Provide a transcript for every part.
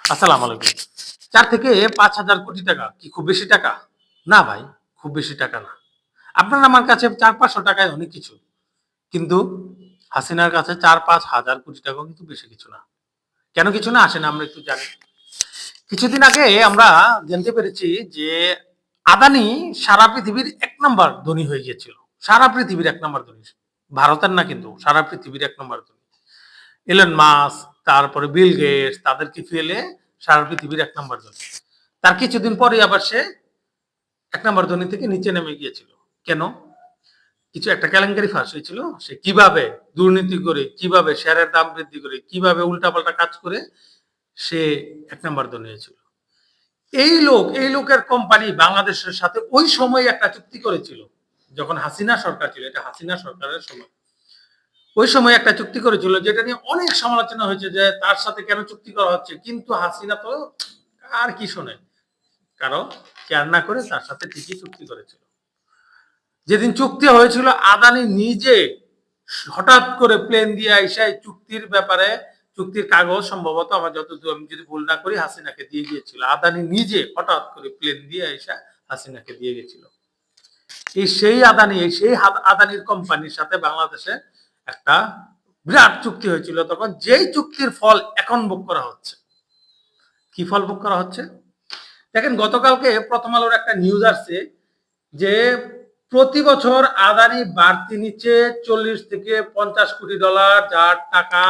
আসসালামু আলাইকুম। ৪ থেকে ৫,০০০ কোটি টাকা কি খুব বেশি টাকা? না ভাই, খুব বেশি টাকা না। আপনার আমার কাছে ৪-৫০০ টাকায় অনেক কিছু। কিন্তু হাসিনার কাছে ৪-৫ হাজার কোটি টাকাও কিন্তু বেশি কিছু না। কেন কিছু না? আসেন আমরা একটু জানি। কিছুদিন আগে আমরা জানতে পেরেছি যে আদানি সারা পৃথিবীর ১ নাম্বার ধনী হয়ে গিয়েছিল। সারা পৃথিবীর ১ নাম্বার ধনী। ভারতের না কিন্তু, সারা পৃথিবীর ১ নাম্বার ধনী। এলন মাস্ক, তারপরে বিল গেটস তাদেরকে ফেলে সারা পৃথিবীর ১ নাম্বার ধনী। তার কিছুদিন পরেই আবার সে ১ নাম্বার ধনী থেকে নিচে নেমে গিয়েছিল। কেন? কিছু একটা কেলেঙ্কারি ফাঁস হয়েছিল। সে কিভাবে দুর্নীতি করে, কিভাবে শেয়ারের দাম বৃদ্ধি করে, কিভাবে উল্টাপাল্টা কাজ করে সে ১ নাম্বার ধনী হয়েছিল। এই লোকের কোম্পানি বাংলাদেশের সাথে ওই সময় একটা চুক্তি করেছিল। যখন হাসিনা সরকার ছিল, এটা হাসিনা সরকারের সময়। ওই সময় একটা চুক্তি করেছিল যেটা নিয়ে অনেক সমালোচনা হয়েছে যে তার সাথে কেন চুক্তি করা হচ্ছে। কিন্তু হাসিনা তো আর কি শোনে? কারণ কেয়ার না করে তার সাথে ঠিকই চুক্তি করেছিল। যেদিন চুক্তি হয়েছিল আদানি নিজে হঠাৎ করে প্লেন দিয়ে আইসা এই চুক্তির ব্যাপারে চুক্তির কাগজ সম্ভবত আমার যতদূর আমি যদি ভুল না করি হাসিনাকে দিয়ে গিয়েছিল। আদানি নিজে হঠাৎ করে প্লেন দিয়ে আইসা হাসিনাকে দিয়ে গেছিল। সেই আদানির কোম্পানির সাথে বাংলাদেশে একটা বিরাট চুক্তি হয়েছিল তখন যেই চুক্তির ফল এখন ভোগ করা হচ্ছে। কি ফল ভোগ করা হচ্ছে? দেখেন গতকালকে প্রথম আলোর একটা নিউজ আসছে যে প্রতি বছর আদানি বাড়তি নিচ্ছে ৪০ থেকে ৫০ কোটি ডলার, যার টাকা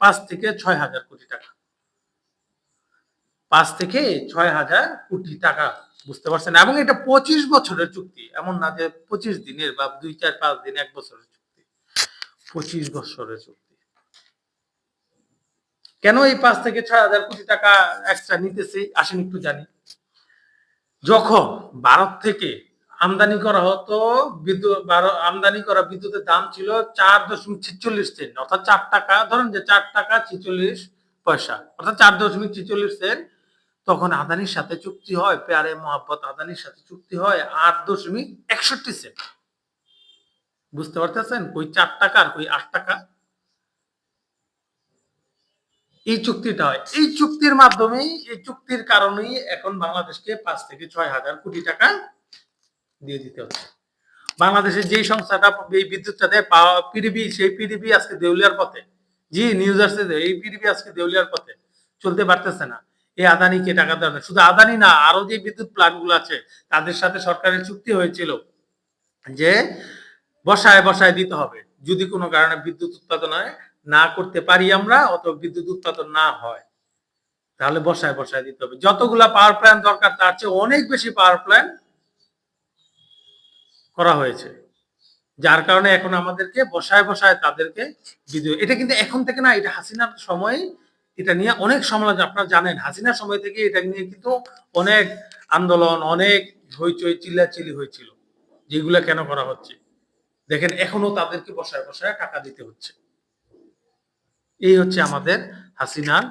৫ থেকে ৬,০০০ কোটি টাকা। ৫ থেকে ৬,০০০ কোটি টাকা, বুঝতে পারছেন? এবং এটা ২৫ বছরের চুক্তি, এমন না যে ২৫ দিনের বা ২, ৪, ৫ দিন, ১ বছরের চুক্তি। ২৫ বছরের চুক্তি। কেন এই ৫ থেকে ৬,০০০ কোটি টাকা এক্সট্রা নিতেছে আসেন একটু জানি। যখন ভারত থেকে আমদানি করা হতো আমদানি করা বিদ্যুতের দাম ছিল ৪.৪৬ সেন্ট, অর্থাৎ ৪ টাকা, ধরেন যে ৪ টাকা ৪৬ পয়সা, অর্থাৎ ৪.৪৬ সেন্ট। তখন আদানির সাথে চুক্তি হয়, পেয়ারে মোহাব্বত আদানির সাথে চুক্তি হয় ৮.৬১ সেন্ট। বুঝতে পারতেছেন? কই ৪ টাকা আর কই ৮ টাকা। এই চুক্তিটা হয়। এই চুক্তির মাধ্যমেই, এই চুক্তির কারণেই এখন বাংলাদেশকে ৫ থেকে ৬,০০০ কোটি টাকা দিয়ে দিতে হচ্ছে। বাংলাদেশের যেই সংস্থাটা এই বিদ্যুৎটা দেয় পিডিবি, সেই পিডিবি আজকে দেউলিয়ার পথে। জি, নিউজ আসছে যে এই পিডিবি আজকে দেউলিয়ার পথে, চলতে পারতেছে না। এই আদানিকে টাকা দেওয়া না, শুধু আদানি না, আরো যে বিদ্যুৎ প্ল্যান্ট গুলো আছে তাদের সাথে সরকারের চুক্তি হয়েছিল যে বসায় বসায় দিতে হবে, যদি কোনো কারণে বিদ্যুৎ উৎপাদন না করতে পারি আমরা, অথবা বিদ্যুৎ উৎপাদন না হয়, তাহলে বসায় বসায় দিতে হবে। যতগুলা পাওয়ার প্ল্যান্ট দরকার তার চেয়ে অনেক বেশি পাওয়ার প্ল্যান্ট করা হয়েছে, যার কারণে এখন আমাদেরকে বসায় বসায় তাদেরকে বিদ্যুৎ, এটা কিন্তু এখন থেকে না, এটা হাসিনার সময় এটা নিয়ে অনেক সমালোচনা, আপনারা জানেন হাসিনার সময় থেকে এটা নিয়ে কিন্তু অনেক আন্দোলন, অনেক হইচই চিল্লাচিল্লি হয়েছিল, যেগুলা কেন করা হচ্ছে। দেখেন এখনো তাদেরকে বসায় বসায় টাকা দিতে হচ্ছে। এই হচ্ছে আমাদের হাসিনার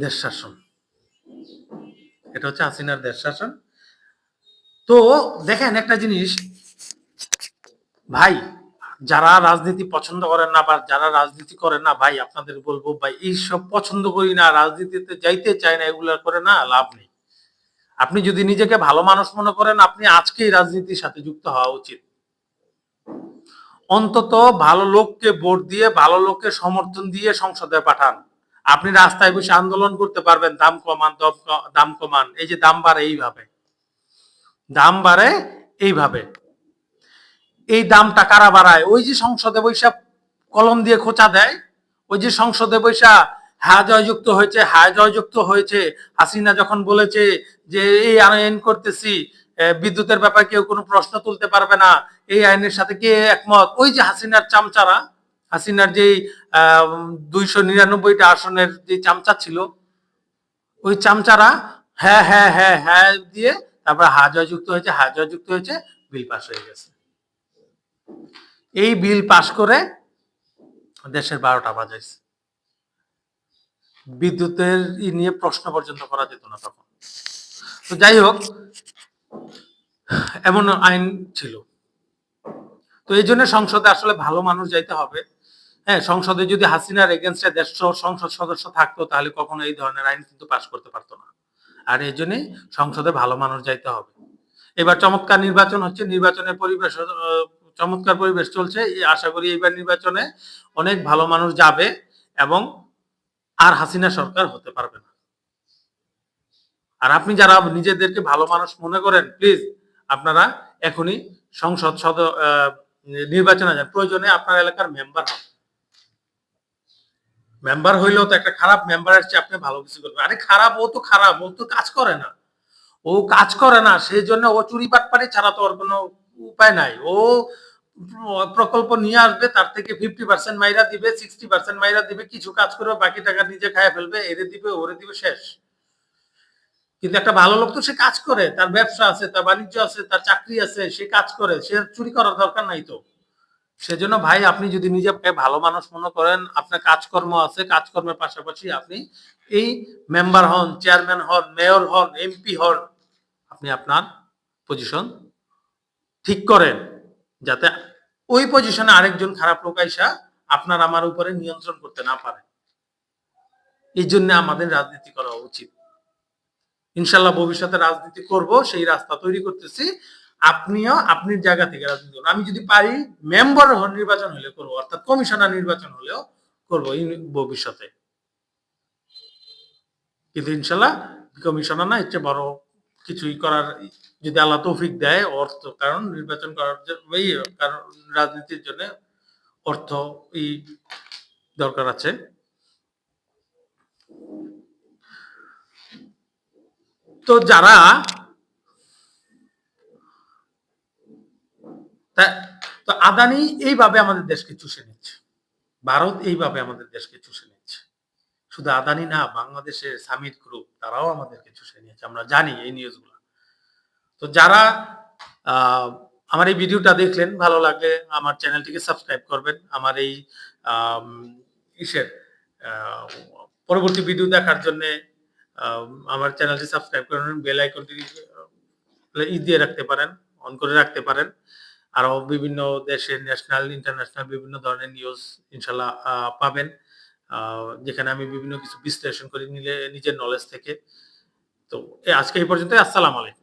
দেশ শাসন। এটা হচ্ছে হাসিনার দেশ শাসন। তো দেখেন একটা জিনিস ভাই, যারা রাজনীতি পছন্দ করেন না বা যারা রাজনীতি করেন না ভাই, আপনাদের বলবো ভাই, এইসব পছন্দ করি না, রাজনীতিতে যাইতে চাই না, এগুলা করে না লাভ নেই। আপনি যদি নিজেকে ভালো মানুষ মনে করেন, আপনি আজকেই রাজনীতির সাথে যুক্ত হওয়া উচিত। অন্তত ভালো লোককে ভোট দিয়ে, ভালো লোককে সমর্থন দিয়ে সংসদে পাঠান। আপনি রাস্তায় বসে আন্দোলন করতে পারবেন, দাম কমান, দাম কমান। এই যে দাম বাড়ে এইভাবে, দাম বাড়ে এইভাবে, এই দামটা কারা বাড়ায়? ওই যে সংসদে বৈশা কলম দিয়ে খোঁচা দেয়, ওই যে সংসদে বৈশা হ্যাঁ জয়যুক্ত হয়েছে, হ্যাঁ জয়যুক্ত হয়েছে। হাসিনা যখন বলেছে যে এই আইন করতেছি, বিদ্যুতের ব্যাপারে কেউ কোনো প্রশ্ন তুলতে পারবে না, এই আইনের সাথে কে একমত? ওই যে হাসিনার চামচারা, হাসিনার যেই 299টা আসনের যে চামচা ছিল, ওই চামচারা হ্যাঁ হ্যাঁ হ্যাঁ হ্যাঁ দিয়ে তারপর হ্যাঁ জয়যুক্ত হয়েছে, হ্যাঁ জয়যুক্ত হয়েছে, বিল পাস হয়ে গেছে। এই বিল পাশ করে দেশের ১২টা বাজাইছে। বিদ্যুতের নিয়ে প্রশ্ন পর্যন্ত করা যেত না তখন। তো যাই হোক, এমন আইন ছিল। তো এই জন্য সংসদে আসলে ভালো মানুষ যাইতে হবে। হ্যাঁ, সংসদে যদি হাসিনার এগেইনস্টে ১৫০ সংসদ সদস্য থাকতো তাহলে কখনো এই ধরনের আইন কিন্তু পাস করতে পারত না। আর এজন্যই সংসদে ভালো মানুষ যাইতে হবে। এবার চমৎকার নির্বাচন হচ্ছে, নির্বাচনের পরিবেশ চমৎকার পরিবেশ চলছে। আশা করি এইবার নির্বাচনে অনেক ভালো মানুষ যাবে এবং আর হাসিনা সরকার হতে পারবে না। আর আপনি যারা নিজেদেরকে ভালো মানুষ মনে করেন, প্লিজ আপনারা এখনই সংসদ নির্বাচনে যান। প্রয়োজনে আপনার এলাকার মেম্বার হন। মেম্বার হইলেও তো একটা খারাপ মেম্বারের চেয়ে আপনি ভালো কিছু করবেন। আরে খারাপ, ও তো খারাপ, ও তো কাজ করে না। ও কাজ করে না, সেই জন্য ও চুরি বাটপারি ছাড়া তো ওর কোনো উপায় নাই। ও প্রকল্প নিয়ে আসবে, তার থেকে 50% মাইরা দিবে, 60% মাইরা দিবে, কিছু কাজ করবে, বাকি টাকা নিজে খায় ফেলবে, এরে দিবে, ওরে দিবে, শেষ। কিন্তু একটা ভালো লোক তো সে কাজ করে, তার ব্যবসা আছে, তার বাণিজ্য আছে, তার চাকরি আছে, সে কাজ করে, সে চুরি করার দরকার নাই তো। সেজন্য ভাই, আপনি যদি নিজেকে ভালো মানুষ মনে করেন, আপনার কাজকর্ম আছে, কাজকর্মের পাশাপাশি আপনি এই মেম্বার হন, চেয়ারম্যান হন, মেয়র হন, এমপি হন, আপনি আপনার পজিশন ঠিক করেন, যাতে ওই পজিশনে আরেকজন খারাপ লোক আইসা আপনার আমার উপরে নিয়ন্ত্রণ করতে না পারে। এই জন্য আমাদের রাজনীতি করা উচিত। ইনশাল্লাহ ভবিষ্যতে রাজনীতি করব, সেই রাস্তা তৈরি করতেছি। আপনিও আপনার জায়গা থেকে রাজনীতি করুন। আমি যদি পারি মেম্বার নির্বাচন হলে করবো, অর্থাৎ কমিশনার নির্বাচন হলেও করবো ভবিষ্যতে। কিন্তু ইনশাল্লাহ কমিশনার না, এর চেয়ে বড় কিছুই করার যদি আল্লাহ তৌফিক দেয়, অর্থ, কারণ নির্বাচন করার কারণ রাজনীতির জন্য অর্থ দরকার আছে। তো যারা তো আদানি এইভাবে আমাদের দেশকে চুষে নিচ্ছে, ভারত এইভাবে আমাদের দেশকে চুষে নিচ্ছে। শুধু আদানি না, বাংলাদেশের সামিট গ্রুপ তারাও আমাদেরকে চুষে নিয়েছে, আমরা জানি এই নিউজগুলো। তো যারা আমার এই ভিডিওটা দেখলেন, ভালো লাগলে আমার চ্যানেলটিকে সাবস্ক্রাইব করবেন। আমার এই ইসের পরবর্তী ভিডিও দেখার জন্য আমার চ্যানেলটি সাবস্ক্রাইব করবেন, বেল আইকনটি দিয়ে রাখতে পারেন, অন করে রাখতে পারেন। আরো বিভিন্ন দেশের ন্যাশনাল, ইন্টারন্যাশনাল বিভিন্ন ধরনের নিউজ ইনশাল্লাহ পাবেন, যেখানে আমি বিভিন্ন কিছু বিশ্লেষণ করি নিজের নলেজ থেকে। তো আজকে এই পর্যন্ত। আসসালামু আলাইকুম।